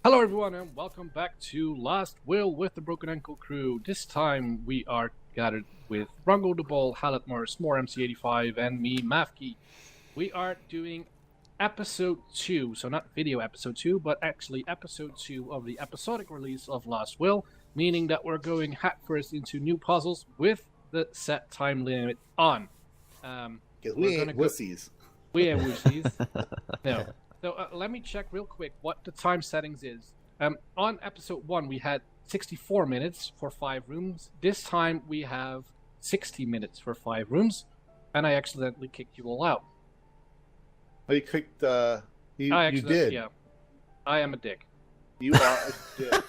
Hello everyone and welcome back to Last Will with the Broken Ankle crew. This time we are gathered with Rungo the Ball, Halletmar, S'more MC85 and me, Mafki. We are doing episode 2, so not video episode 2, but actually episode 2 of the episodic release of Last Will, meaning that we're going hat-first into new puzzles with the set time limit on. We ain't wussies. We ain't wussies. No. So let me check real quick what the time settings is. On episode 1, we had 64 minutes for 5 rooms. This time we have 60 minutes for 5 rooms, and I accidentally kicked you all out. Oh, you kicked, you did. Yeah. I am a dick. You are a dick.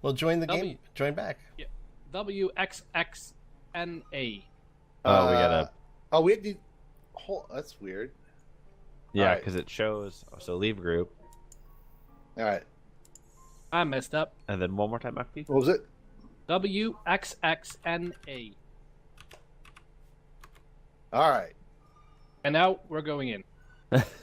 Well, join the game. Join back. Yeah. WXXNA. We gotta... Oh, we had to... That's weird. Yeah, because it shows... So leave group. Alright. I messed up. And then one more time, FP. What was it? WXXNA. Alright. And now we're going in.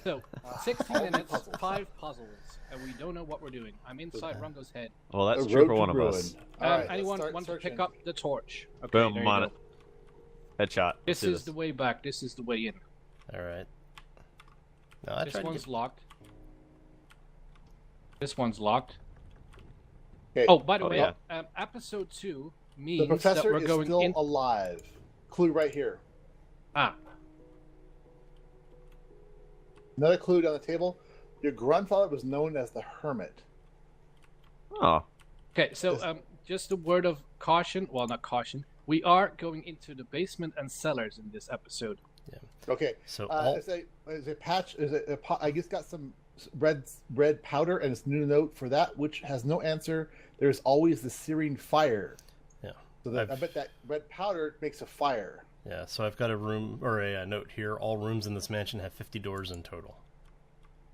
So, 60 minutes, 5 puzzles, and we don't know what we're doing. I'm inside Rungo's head. Well, that's true for one of us. Right, anyone want to pick up the torch? Okay, Boom, on it. Headshot. This is the way back. This is the way in. Alright. No, This one's locked. This one's locked. Okay. Oh, by the way, yeah. episode 2 The means that professor we're is going still in. alive. Clue right here. Ah, Another clue down the table. Your grandfather was known as the Hermit. Oh. okay. So, just a word of caution. Well, not caution. We are going into the basement and cellars in this episode. Okay. So Is a patch? I guess got some red powder and it's new note for that, which has no answer. There's always the searing fire. Yeah. So I bet that red powder makes a fire. Yeah, so I've got a room or a note here. All rooms in this mansion have 50 doors in total.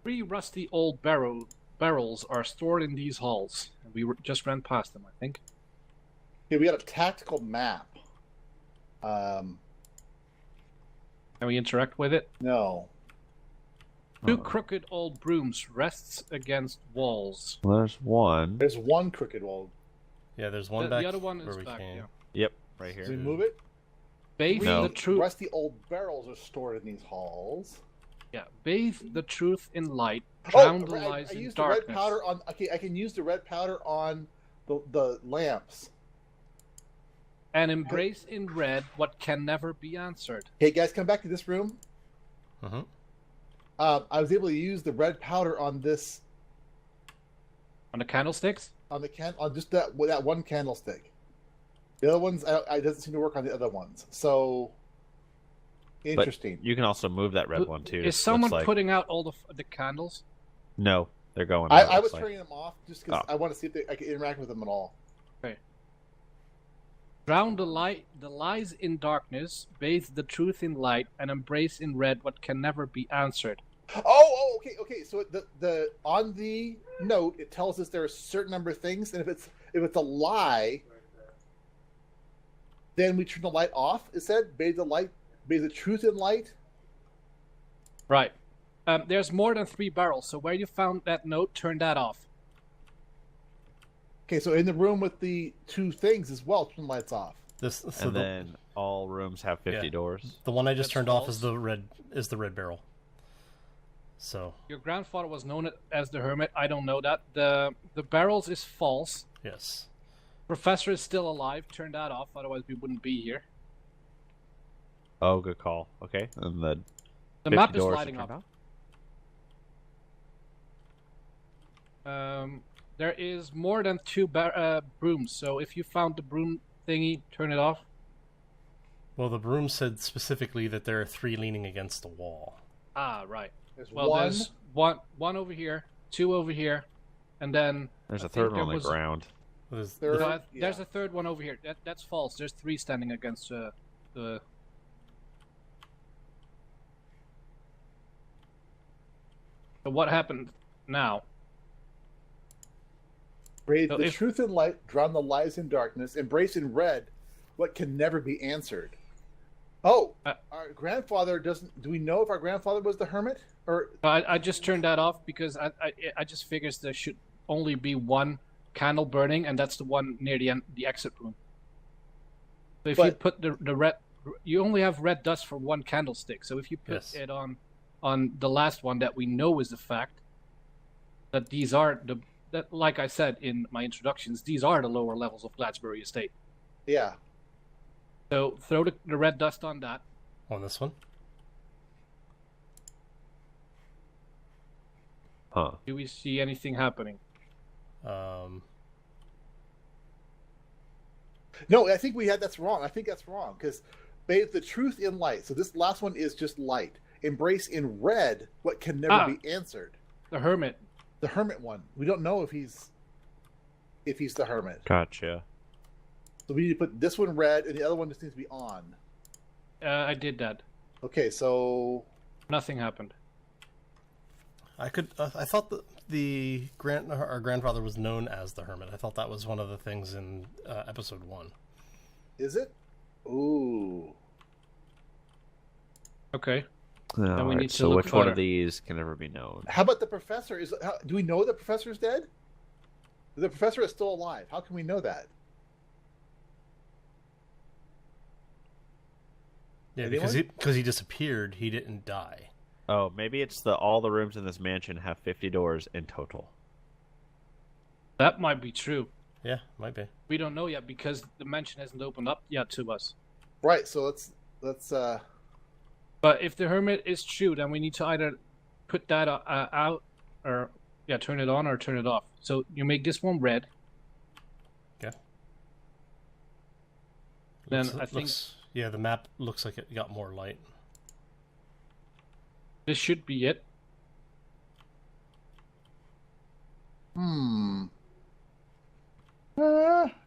3 rusty old barrels are stored in these halls. We just ran past them, I think. Okay, we got a tactical map. Can we interact with it? No. 2 crooked old brooms rests against walls. Well, there's one. There's one crooked wall. Yeah, there's one back the other one where is we back, came. yeah. Yep, right here. Does we move it? Bathe No. the truth. Rusty old barrels are stored in these halls. Yeah, bathe the truth in light. Drown the I lies in used darkness. the red powder on. Okay, I can use the red powder on the lamps. And embrace in red what can never be answered. Hey guys, come back to this room. Mm-hmm. I was able to use the red powder on this On the candlesticks? on just that one candlestick. The other ones, I doesn't seem to work on the other ones. So interesting. But you can also move that red one too. Is someone putting out all the candles? No, they're going out. I was turning them off just because I want to see if I can interact with them at all. Okay. Drown the lies in darkness, bathe the truth in light, and embrace in red what can never be answered. Okay. So the on the note it tells us there are a certain number of things, and if it's a lie, then we turn the light off. It said bathe the truth in light. Right. There's more than 3 barrels, so where you found that note, turn that off. Okay, so in the room with the 2 things as well, turn the lights off. And then all rooms have 50 doors. The one I just That's turned false. off is the red barrel. So Your grandfather was known as the Hermit. I don't know that. The barrels is false. yes. Professor is still alive. Turn that off, otherwise we wouldn't be here. Oh, good call. Okay. And the map is doors lighting are turned up. off? There is more than 2 brooms, so if you found the broom thingy, turn it off. Well, the broom said specifically that there are 3 leaning against the wall. Ah, right. There's There's one over here, 2 over here, and then There's I a third think one on the ground. There's- there's a third one over here. That's false. There's 3 standing against the. So what happened now? Bathe So the if- truth in light, drown the lies in darkness, embrace in red what can never be answered. Oh, Uh, our grandfather doesn't. Do we know if our grandfather was the hermit? Or I just turned that off because I just figures there should only be one candle burning, and that's the one near the exit room. So if you But- put the red, you only have red dust for one candlestick. So if you put Yes. it on the last one that we know is the fact, that these are that, like I said in my introductions, these are the lower levels of Gladsbury Estate. yeah, So throw the red dust on that. On this one? Huh. Do we see anything happening? no, I think we had that's wrong. I think that's wrong because bathe the truth in light. So this last one is just light. Embrace in red what can never be answered. The hermit. The hermit one. We don't know if he's the hermit. Gotcha. So we need to put this one red, and the other one just needs to be on. I did that. Okay, so Nothing happened. I thought that our grandfather was known as the hermit. I thought that was one of the things in episode 1. is it? Ooh. Okay. All we right, need to so look which one further. of these can never be known? How about the professor? Do we know the professor's dead? The professor is still alive. How can we know that? Yeah, Anyone? because he disappeared, he didn't die. Oh, maybe it's all the rooms in this mansion have 50 doors in total. That might be true. Yeah, might be. We don't know yet because the mansion hasn't opened up yet to us. Right. So let's. But if the hermit is true, then we need to either put that out, or turn it on or turn it off. So you make this one red. Okay. Then I think yeah, the map looks like it got more light. this should be it.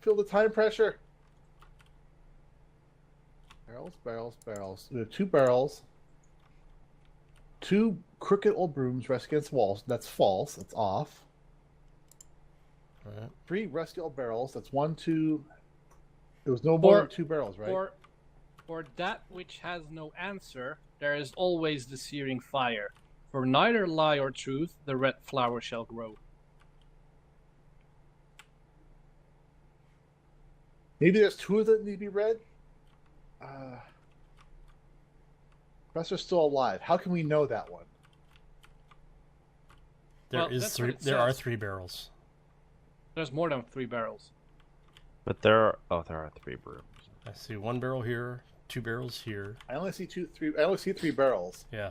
Feel the time pressure. Barrels. We have 2 barrels. 2 crooked old brooms rest against walls. That's false. That's off. All right. 3 rusty old barrels. That's 1, 2. There was no more than 2 barrels, right? For that which has no answer, there is always the searing fire. For neither lie or truth, the red flower shall grow. Maybe there's 2 of them that need to be read. Professor's still alive. How can we know that one? Well, that's what it There are says. 3 barrels. There's more than 3 barrels. But there are 3 rooms. I see 1 barrel here, 2 barrels here. I only see 3. I only see 3 barrels. Yeah.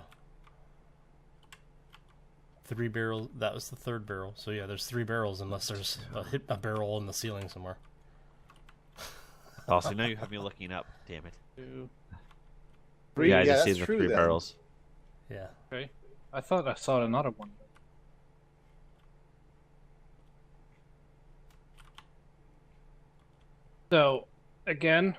3 barrels. That was the 3rd barrel. So yeah, there's 3 barrels unless there's a barrel in the ceiling somewhere. Also, now you have me looking up. Damn it. 2. 3. Yeah, I just see that's the true 3 then. barrels. Yeah. Okay. I thought I saw another one. So, again,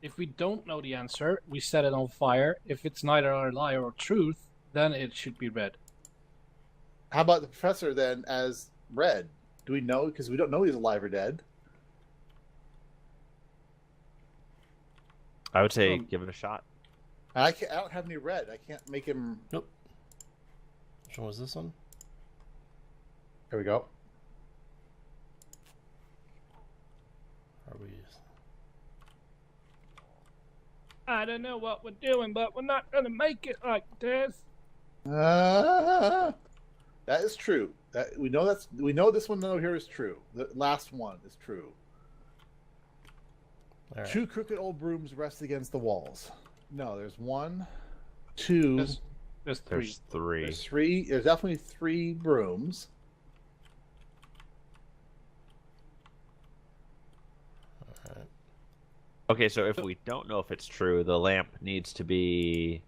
if we don't know the answer, we set it on fire. If it's neither a lie or truth, then it should be red. How about the professor then as red? Do we know? Because we don't know he's alive or dead. I would say give it a shot. I don't have any red. I can't make him. Nope. Which one was this one? There we go. Are we? I don't know what we're doing, but we're not going to make it like this. That is true. We know this one though here is true. The last one is true. All right. 2 crooked old brooms rest against the walls. No, there's 1, 2. There's 3. There's 3. There's 3. There's definitely 3 brooms. Okay, so if we don't know if it's true, the lamp needs to be.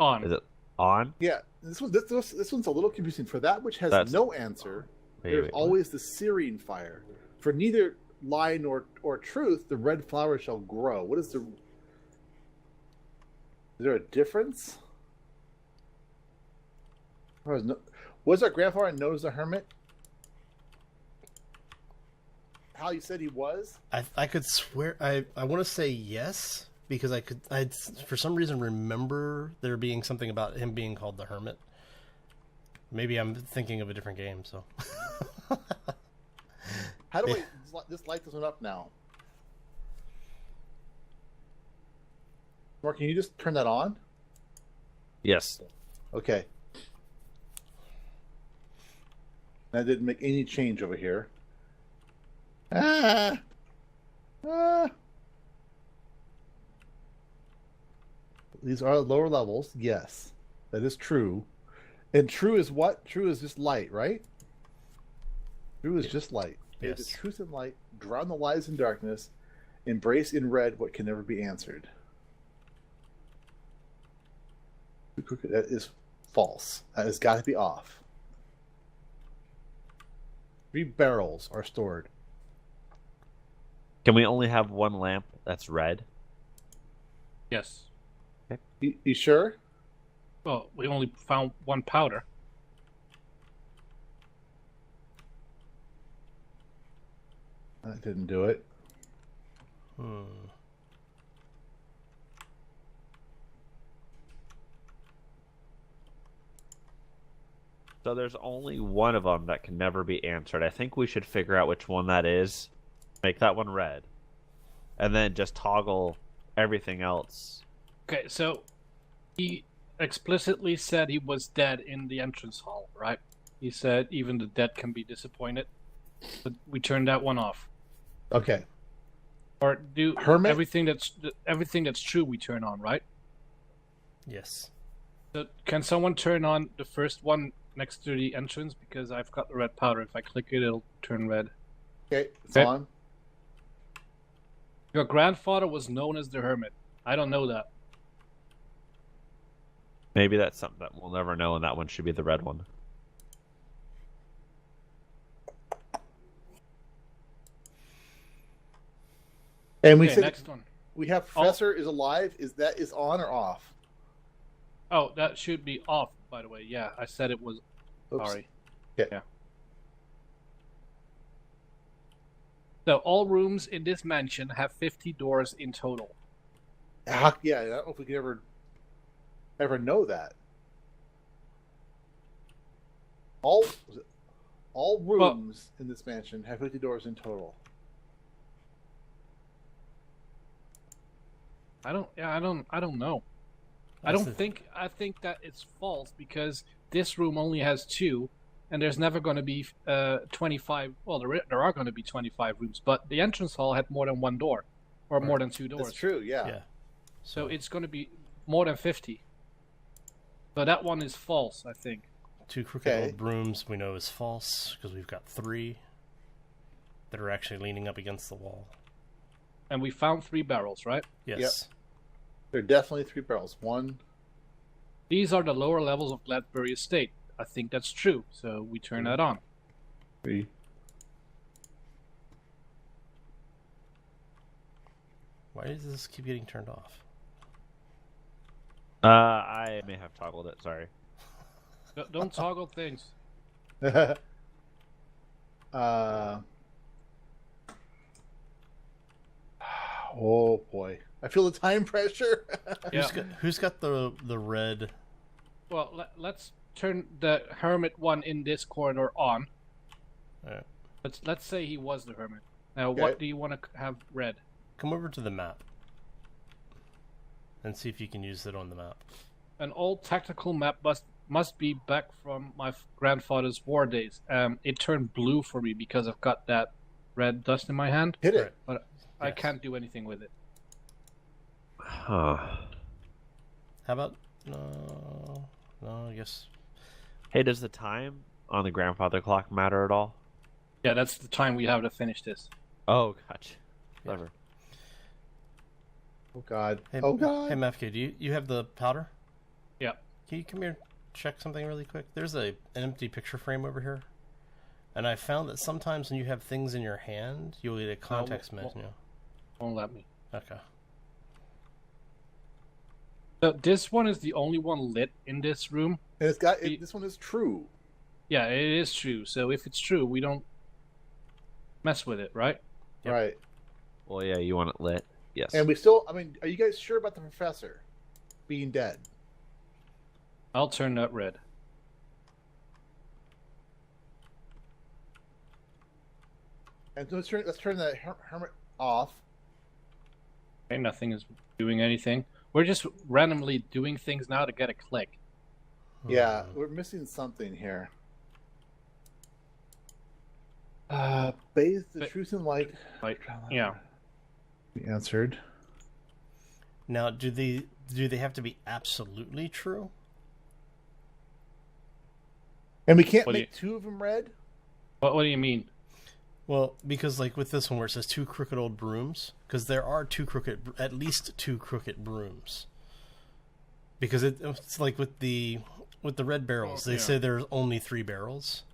On. Is it on? Yeah, this one's a little confusing. For that which has That's- no answer, there's Wait, always the searing fire. For neither lie nor truth, the red flower shall grow. What is the? Is there a difference? Was our grandfather known as the hermit? How you said he was? I could swear I want to say yes, because I for some reason remember there being something about him being called the Hermit. Maybe I'm thinking of a different game. So, How do I just light this one up now? Mark, can you just turn that on? Yes. Okay. That didn't make any change over here. Ah. These are lower levels. Yes, that is true. And true is what? True is just light, right? True is just light. Yes. The truth and light, drown the lies in darkness, embrace in red what can never be answered. That is false. That has got to be off. 3 barrels are stored. Can we only have one lamp that's red? Yes. You sure? Well, we only found 1 powder. That didn't do it. So there's only one of them that can never be answered. I think we should figure out which one that is. Make that one red. And then just toggle everything else. Okay, so he explicitly said he was dead in the entrance hall, right? He said even the dead can be disappointed. But we turned that one off. Okay. Or do Hermit? everything that's true we turn on, right? Yes. So can someone turn on the first one next to the entrance? Because I've got the red powder. If I click it, it'll turn red. Okay, it's Okay. on. Your grandfather was known as the Hermit. I don't know that. Maybe that's something that we'll never know, and that one should be the red one. And we Okay, said next one. we have Professor is alive. Is that is on or off? Oh, that should be off, by the way. Yeah, I said it was. Oops. Sorry. Yeah. Yeah. So all rooms in this mansion have 50 doors in total. Yeah, I don't know if we could ever know that. All rooms in this mansion have 50 doors in total. I don't know. I think that it's false because this room only has 2, and there's never going to be 25. Well, there are going to be 25 rooms, but the entrance hall had more than 1 door, or more than 2 doors. That's true. Yeah. Yeah. So it's going to be more than 50. So that one is false, I think. 2 crooked old brooms we know is false because we've got 3 that are actually leaning up against the wall. And we found 3 barrels, right? Yes. Yep. There are definitely 3 barrels. 1. These are the lower levels of Gladbury Estate. I think that's true, so we turn that on. 3. Why does this keep getting turned off? I may have toggled it. Sorry. Don't toggle things. Oh boy, I feel the time pressure. Yeah. Who's got the red? Well, let's turn the Hermit one in this corridor on. Alright. Let's say he was the Hermit. Now, Okay. what do you want to have red? Come over to the map and see if you can use it on the map. An old tactical map must be back from my grandfather's war days. It turned blue for me because I've got that red dust in my hand, Hit it. but I Yes. can't do anything with it. Huh. How about no? I guess Hey, does the time on the grandfather clock matter at all? Yeah, that's the time we have to finish this. Oh, gotcha. Yeah. Clever. Oh god. Hey, Oh god. Hey, Mafk, do you have the powder? Yeah. Can you come here and check something really quick? There's an empty picture frame over here. And I found that sometimes when you have things in your hand, you'll get a context menu. Won't let me. Okay. So this one is the only one lit in this room. And it's got this one is true. Yeah, it is true. So if it's true, we don't mess with it, right? Yep. Right. Well, yeah, you want it lit. Yes. And we still, I mean, are you guys sure about the professor being dead? I'll turn that red. And let's turn the hermit off. Okay, nothing is doing anything. We're just randomly doing things now to get a click. Yeah, we're missing something here. Bathe the truth in light. Like, yeah. We answered. Now, do they have to be absolutely true? And we can't What do make two of them red? What do you mean? Well, because like with this one where it says two crooked old brooms, because there are at least two crooked brooms. Because it's like with the red barrels, they say there's only 3 barrels.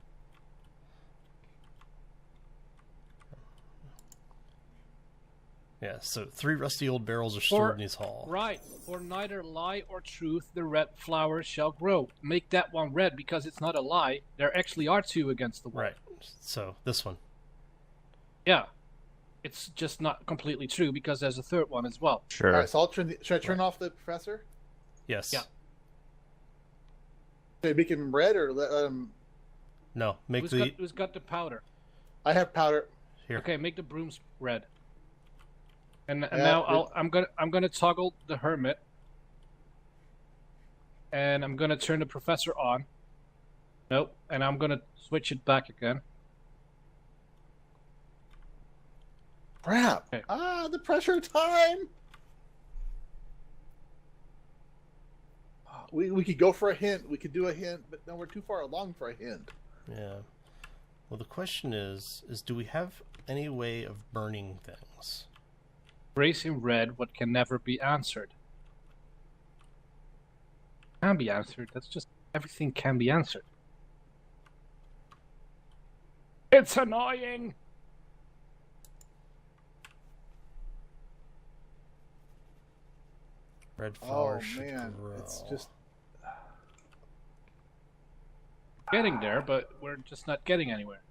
Yeah, so 3 rusty old barrels are stored in his hall. Right. For neither lie or truth, the red flowers shall grow. Make that one red because it's not a lie. There actually are 2 against the wall. Right. So this one. Yeah. It's just not completely true because there's a 3rd one as well. Sure. All right, so should I turn off the professor? Yes. Yeah. Should I make him red or let him... No, make Who's got the powder? I have powder. Here. Okay, make the brooms red. And Yeah, now I'm gonna toggle the hermit, and I'm gonna turn the professor on. Nope, and I'm gonna switch it back again. Crap. Okay. The pressure time. We could go for a hint. We could do a hint, but no, we're too far along for a hint. Yeah. Well, the question is do we have any way of burning things? Racing red, what can never be answered. Can be answered. That's just everything can be answered. It's annoying. Red flowers should man, grow. it's just... Getting there, but we're just not getting anywhere.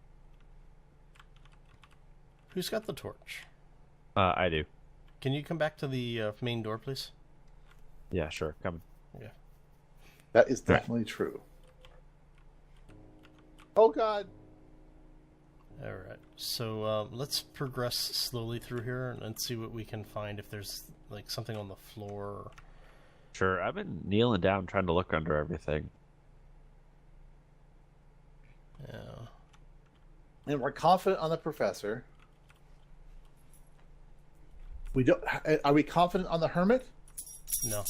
Who's got the torch? I do. Can you come back to the main door, please? Yeah, sure. Coming. Yeah. That is definitely true. Oh, God. All right. So let's progress slowly through here and see what we can find. If there's like something on the floor. Sure. I've been kneeling down trying to look under everything. Yeah. And we're confident on the professor. We don't. Are we confident on the hermit? No.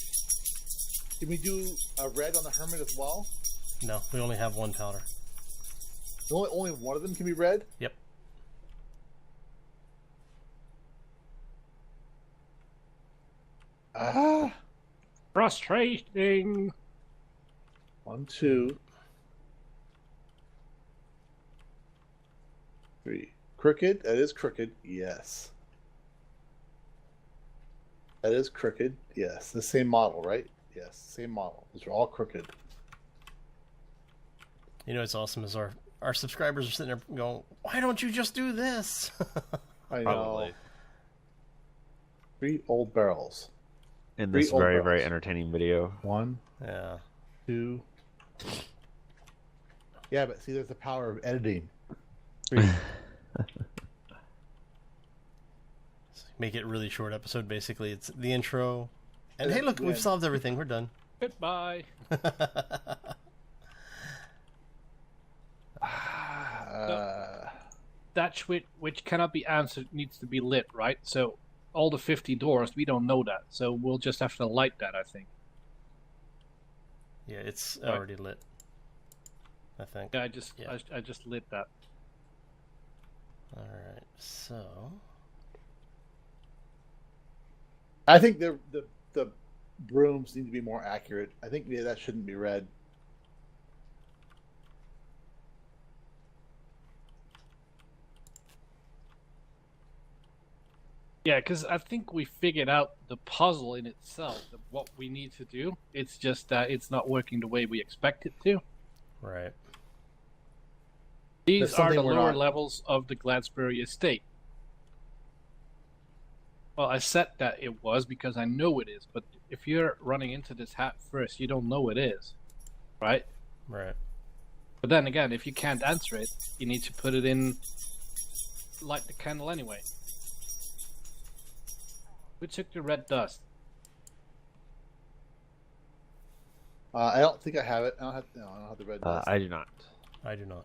Can we do a red on the hermit as well? No. We only have 1 powder. Only one of them can be red? Yep. Frustrating. 1, 2, 3. Crooked? That is crooked. Yes. That is crooked. Yes. The same model, right? Yes. Same model. Those are all crooked. You know what's awesome is our subscribers are sitting there going, "Why don't you just do this?" I know. Probably. 3 old barrels. In this 3 old very, very barrels. entertaining video. 1, Yeah. 2. Yeah, but see, there's the power of editing. 3. Make it a really short episode, basically. It's the intro. And hey, look, we've solved everything. We're done. Goodbye. That switch which cannot be answered needs to be lit, right? So all the 50 doors, we don't know that. So we'll just have to light that, I think. Yeah, it's already lit. I think. Yeah, I just lit that. Alright, so... I think the brooms need to be more accurate. I think that shouldn't be red. Yeah, because I think we figured out the puzzle in itself, what we need to do. It's just that it's not working the way we expect it to. Right. These There's are the something we're lower not- levels of the Gladsbury estate. Well, I said that it was because I know it is, but if you're running into this hat first, you don't know it is, right? Right. But then again, if you can't answer it, you need to put it in, light the candle anyway. Who took the red dust? I don't think I have it. I don't have the red dust. I do not. I do not.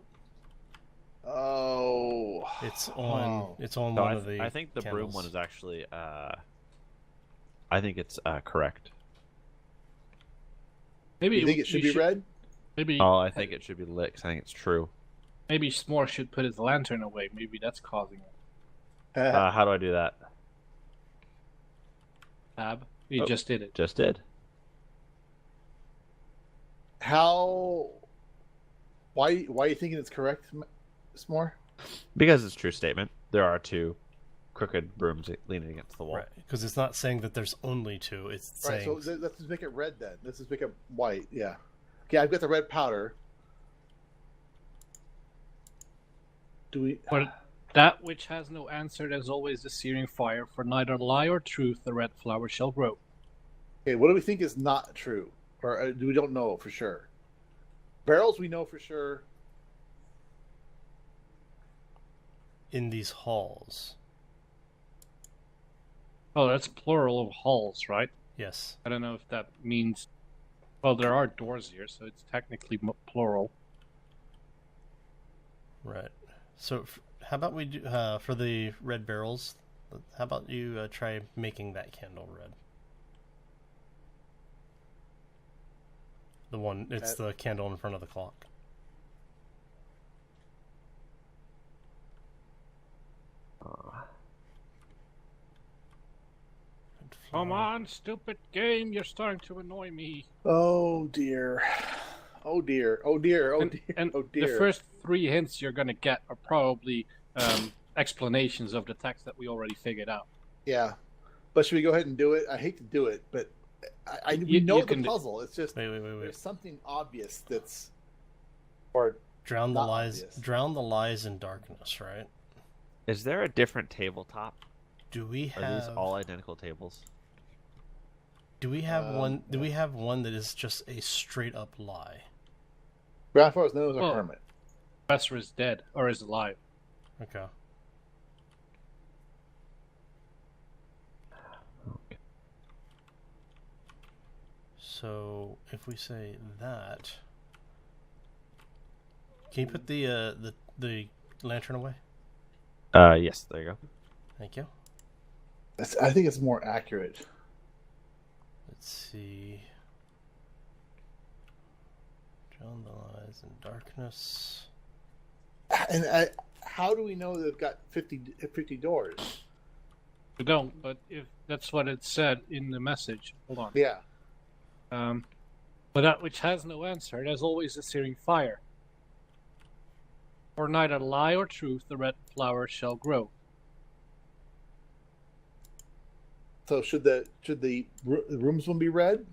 Oh. It's on. Oh. It's on No, one of the. I think the broom candles. one is actually. I think it's correct. Maybe You think it should be red? Maybe Oh, I think it should be lit. 'Cause I think it's true. maybe S'more should put his lantern away. Maybe that's causing it. How do I do that? Tab. You Oh. just did it. Just did. How? Why are you thinking it's correct, S'more? Because it's a true statement. There are two crooked brooms leaning against the wall. Right, because it's not saying that there's only two. It's Right. saying So let's just make it red then. Let's just make it white. Yeah. Okay, I've got the red powder. Do we? But that which has no answer, there's always the searing fire. For neither lie or truth, the red flower shall grow. Okay, what do we think is not true, or do we don't know for sure? Barrels we know for sure. in these halls. Oh, that's plural of halls, right? Yes. I don't know if that means. Well, there are doors here, so it's technically plural. Right. So, how about we do for the red barrels? How about you try making that candle red? The one, it's the candle in front of the clock. Come on, stupid game! You're starting to annoy me. Oh dear. Oh dear. Oh dear. Oh dear. And Oh dear. the first 3 hints you're gonna get are probably explanations of the text that we already figured out. Yeah. But should we go ahead and do it? I hate to do it, but we know you the can puzzle. It's just Wait. there's something obvious that's or Drown the not lies. obvious. Drown the lies in darkness. Right? Is there a different tabletop? Do we Are have? these all identical tables? Do we have one? Do yeah. we have one that is just a straight up lie? Grandfather's known as a Well- hermit. Professor is dead or is alive. Okay. So if we say that, can you put the lantern away? Yes. There you go. Thank you. I think it's more accurate. Let's see. Drown the lies in darkness. And how do we know they've got 50 doors? We don't, but if that's what it said in the message. Hold on. Yeah. But that which has no answer, there's always a searing fire. For neither lie or truth, the red flower shall grow. So should the rooms one be red?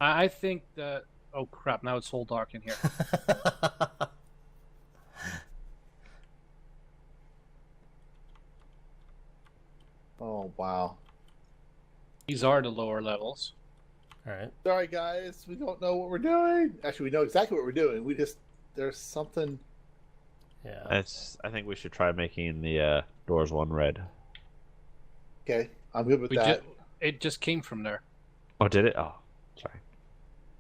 I think that. Oh crap! Now it's all dark in here. Oh wow. These are the lower levels. All right. Sorry guys, we don't know what we're doing. Actually, we know exactly what we're doing. We just there's something. Yeah. I think we should try making the doors one red. Okay, I'm good with that. It just came from there. Oh, did it? Oh, sorry.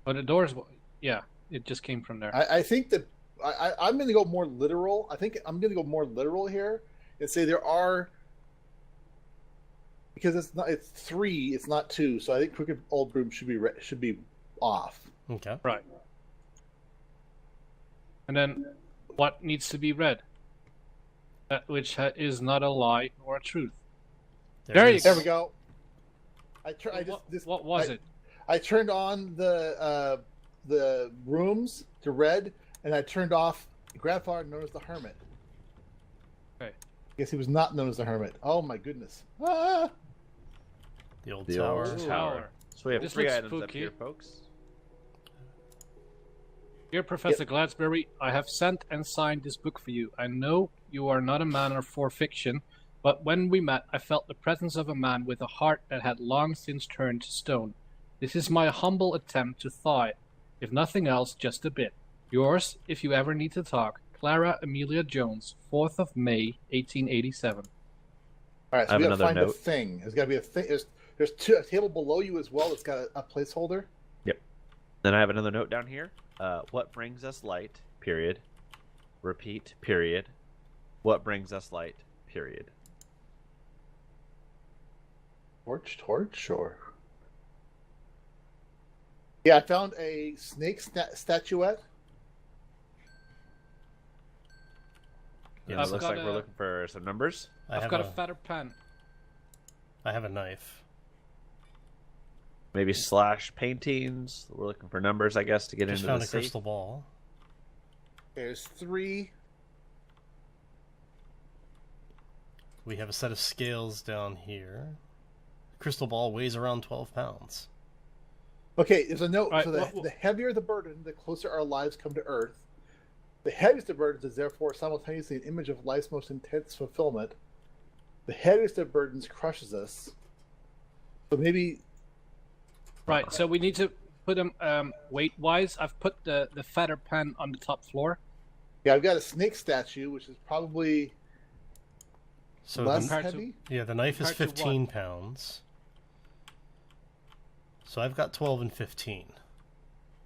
But the doors, yeah, it just came from there. I think that I'm going to go more literal. I think I'm going to go more literal here and say there are, because it's 3, it's not 2. So I think Crooked Old Broom should be off. Okay. Right. And then, what needs to be read? That which is not a lie or a truth. There it you is. There we go. What was it? I turned on the rooms to red, and I turned off Grandfather known as the Hermit. Okay. Guess he was not known as the Hermit. Oh my goodness. Ah! The old The tower. old Tower. So we have This 3 looks items up spooky. here, folks. Dear Professor Gladsberry, I have sent and signed this book for you. I know you are not a man for fiction, But when we met, I felt the presence of a man with a heart that had long since turned to stone. This is my humble attempt to thaw it, if nothing else, just a bit. Yours, if you ever need to talk, Clara Amelia Jones, 4th of May, 1887. All right, so I have we gotta another find a note. thing. There's gotta be a thing. There's a table below you as well. It's got a placeholder. Yep. Then I have another note down here. What brings us light? Period. Repeat. Period. What brings us light? Period. Torch, or yeah, I found a snake statuette. Yeah, It I've looks got like we're looking for some numbers. I've got a feather pen. I have a knife. Maybe slash paintings. We're looking for numbers, I guess, to get Just into found the a safe. crystal ball. There's 3. We have a set of scales down here. Crystal ball weighs around 12 pounds. Okay, there's a note. Right, So what- the heavier the burden, the closer our lives come to Earth. The heaviest of burdens is therefore simultaneously an image of life's most intense fulfillment. The heaviest of burdens crushes us. So maybe Right, so we need to put them weight-wise. I've put the feather pen on the top floor. yeah, I've got a snake statue, which is probably So less the, Compared to- heavy. yeah, the knife is compared to 15 pounds. So I've got 12 and 15.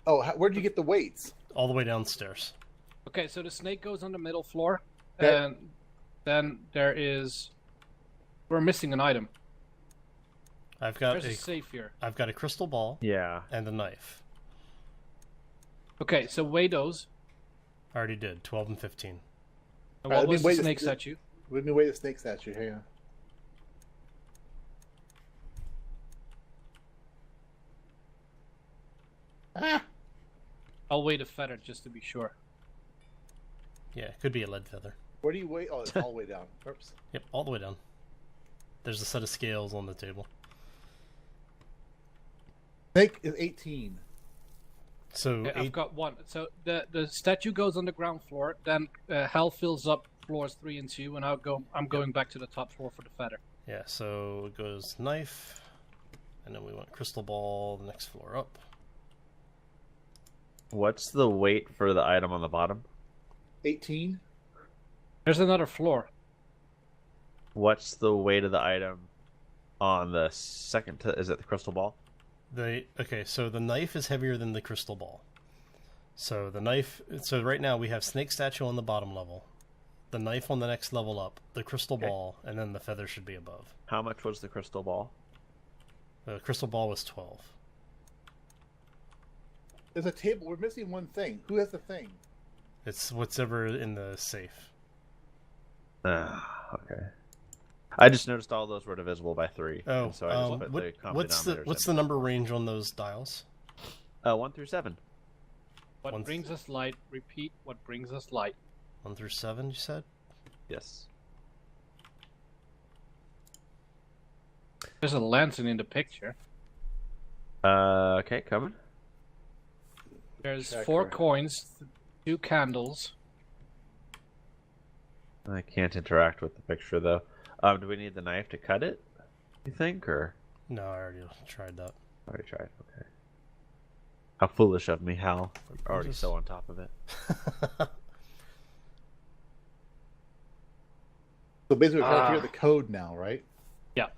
Oh, where'd you get the weights? All the way downstairs. Okay, so the snake goes on the middle floor, Okay. and then there is... We're missing an item. I've got There's a safe here. I've got a crystal ball Yeah. and a knife. Okay, so weigh those. I already did 12 and 15. And Alright, what let me was weigh the this- snake statue? Let me weigh the snake statue. Hang on. Ah! I'll weigh the feather just to be sure. Yeah, it could be a lead feather. Where do you weigh? Oh, it's all the way down. Oops. Yep, all the way down. There's a set of scales on the table. Snake is 18. So Okay, I've got one. So the statue goes on the ground floor, then hell fills up floors 3 and 2, and I'm going back to the top floor for the feather. yeah, so it goes knife, and then we want crystal ball the next floor up. What's the weight for the item on the bottom? 18. There's another floor. What's the weight of the item on the second? Is it the crystal ball? Okay, so the knife is heavier than the crystal ball. So the knife. So right now we have snake statue on the bottom level, the knife on the next level up, the crystal Okay. ball, and then the feather should be above. How much was the crystal ball? The crystal ball was 12. There's a table. We're missing one thing. Who has the thing? It's whatever in the safe. Okay. I just noticed all those were divisible by 3. Oh, and so I just put the common what's the denominators the number range on those dials? in. 1 through 7. What One- brings us light? Repeat. What brings us light? 1 through 7, you said? Yes. There's a lantern in the picture. Okay, coming. There's Checker. 4 coins, 2 candles. I can't interact with the picture though. Do we need the knife to cut it? You think, or No, I already tried that. already tried? Okay. How foolish of me, Hal. We're already just- so on top of it. So basically, we're trying to figure out the code now, right?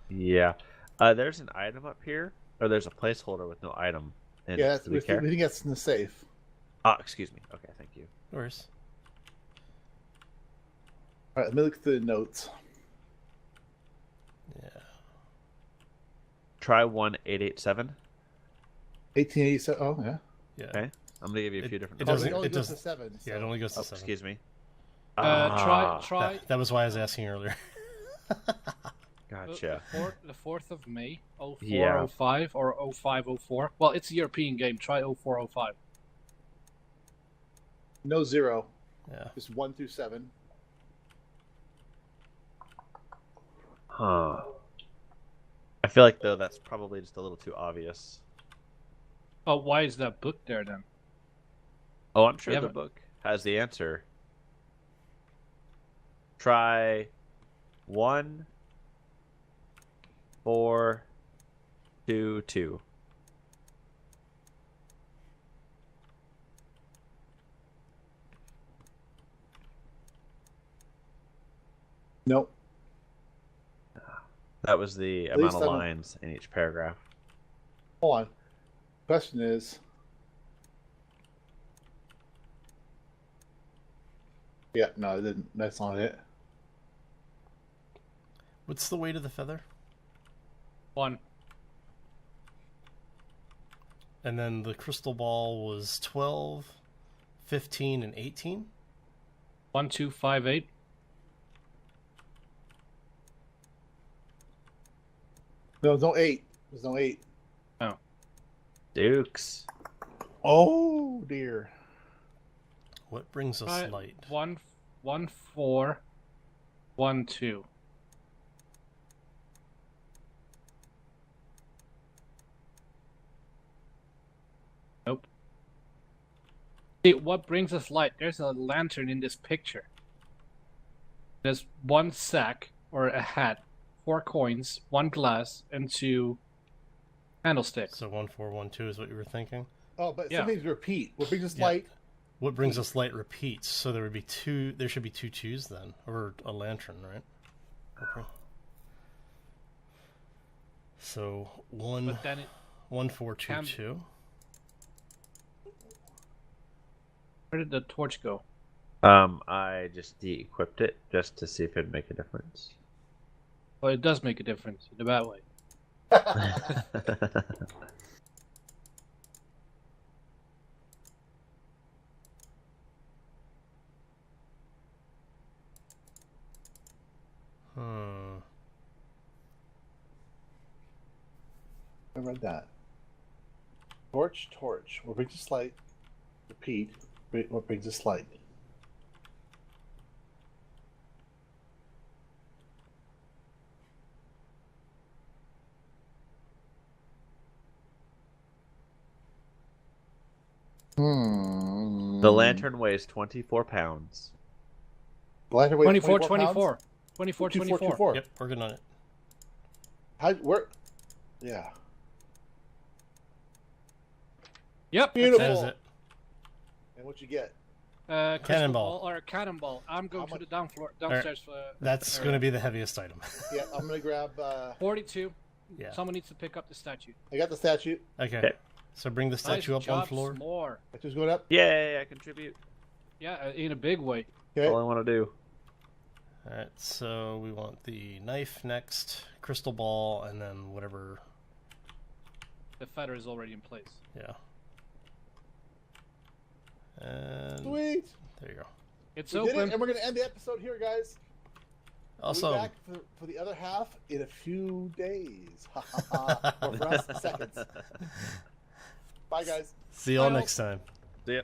Yeah. There's an item up here, or there's a placeholder with no item. And Yeah, that's, do we care? we think that's in the safe. Ah, excuse me. Okay, thank you. Where's? All right, let me look through the notes. Yeah. Try 1887. 1887. Oh, yeah. Yeah. Okay. I'm gonna give you a few different. it Oh, doesn't- it only it goes doesn't- to 7. Yeah, it only goes to Oh, 7. excuse me. Try That, that was why I was asking earlier. Gotcha. the 4th of May, Yeah. 0405 or 0504. Well, it's a European game. Try 0405. No 0. Yeah. Just 1 through 7. Huh. I feel like though that's probably just a little too obvious. Oh, why is that book there then? Oh, I'm sure Yeah, the but- book has the answer. Try 1, 4, 2, 2. Nope. That was the At amount least of I don't- lines in each paragraph. Hold on. Question is. Yeah, no, it didn't. That's not it. What's the weight of the feather? 1. And then the crystal ball was 12, 15, and 18? 1, 2, 5, 8. No, there's no 8. There's no 8. Dukes. Oh dear. What brings us light? 1, 1, 4, 1, 2. Nope. See, what brings us light? There's a lantern in this picture. There's 1 sack, or a hat, 4 coins, 1 glass, and 2 candlesticks. So 1, 4, 1, 2 is what you were thinking? Oh, but Yeah. some things repeat. What brings us Yeah. light? What brings us light repeats, so there would be 2, there should be 2 twos then, or a lantern, right? Okay. So 1, But then it 1, 4, 2, can- 2. where did the torch go? I just de-equipped it just to see if it'd make a difference. Well, it does make a difference in a bad way. Hmm. I read that. Torch, torch. What brings us light? Repeat. What brings us light? The lantern weighs 24 pounds. The lantern weighs 24, 24. 24. 24, 24. 24. Yep, working on it. How, where? Yeah. Yep. Beautiful. That is it. And what'd you get? Crystal Cannonball. ball or cannonball. I'm going How to the much? downstairs. That's going to be the heaviest item. Yeah, I'm gonna grab. 42. Yeah. Someone needs to pick up the statue. I got the statue. Okay. Okay. So bring the statue Nice up one job, floor. S'more. Statue's going up. Yay, I contribute. Yeah, in a big way. Okay. All I want to do. Alright, so we want the knife next, crystal ball, and then whatever. The feather is already in place. Yeah. And Sweet. there you go. It's We did open. it, and we're gonna end the episode here, guys. Also, We'll be back for the other half in a few days. Ha ha ha. Or for us, seconds. Bye, guys. see y'all Bye. next time. See ya.